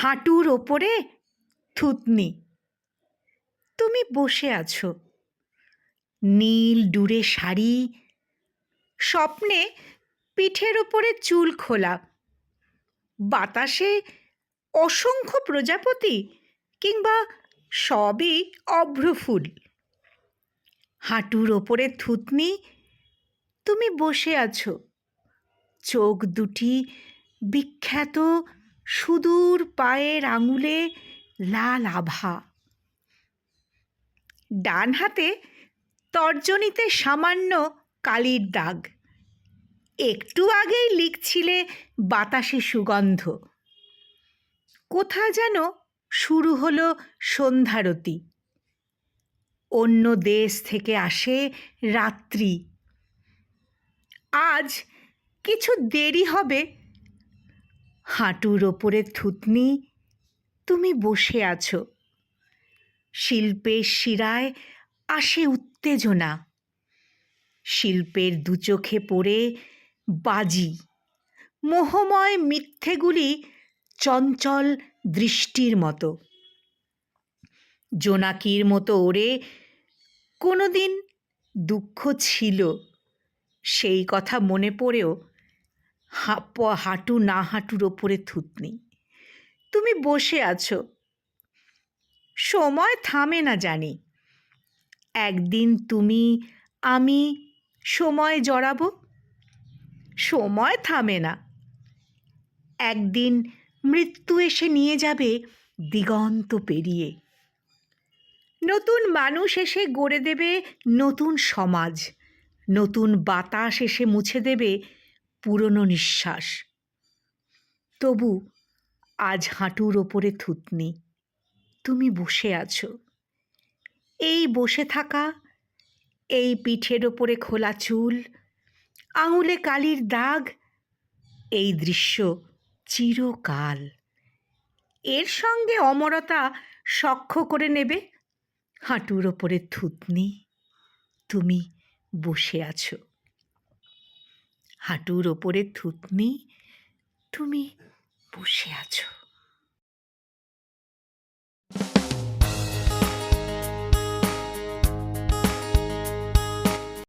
হাঁটুর ওপরে থুতনি। তুমি বসে আছো, নীল ডুরে শাড়ি, স্বপ্নে পিঠের ওপরে চুল খোলা, বাতাসে অসংখ্য প্রজাপতি কিংবা সবই অভ্রফুল। হাঁটুর ওপরে থুতনি, তুমি বসে আছো, চোখ দুটি বিখ্যাত সুদূর পায়ের আঙুলে লাল আভা। ডান হাতে তর্জনীতে সামান্য কালির দাগ। একটু আগেই লিখছিলে বাতাসে সুগন্ধ। কোথা যেন শুরু হলো সন্ধ্যারতি। অন্য দেশ থেকে আসে রাত্রি। আজ কিছু দেরি হবে। হাঁটুর ওপরে থুতনি, তুমি বসে আছো, শিল্পের শিরায় আসে উত্তেজনা। শিল্পের দুচোখে পড়ে বাজি, মোহময় মিথ্যেগুলি চঞ্চল দৃষ্টির মতো। জোনাকির মতো ওড়ে কোনোদিন দুঃখ ছিল, সেই কথা মনে পড়েও হাঁটু না হাঁটুর ওপরে থুতনি। তুমি বসে আছো। সময় থামে না জানি। একদিন তুমি আমি সময় জড়াবো। সময় থামে না। একদিন মৃত্যু এসে নিয়ে যাবে দিগন্ত পেরিয়ে। নতুন মানুষ এসে গড়ে দেবে নতুন সমাজ। নতুন বাতাস এসে মুছে দেবে পুরনো নিঃশ্বাস। তবু আজ হাঁটুর ওপরে থুতনি, তুমি বসে আছো। এই বসে থাকা, এই পিঠের ওপরে খোলা চুল, আঙুলে কালির দাগ, এই দৃশ্য চিরকাল। এর সঙ্গে অমরতা সখ্য করে নেবে। হাঁটুর ওপরে থুতনি, তুমি বসে আছো। হাঁটুর ওপরে থুতনি, তুমি বসে আছো।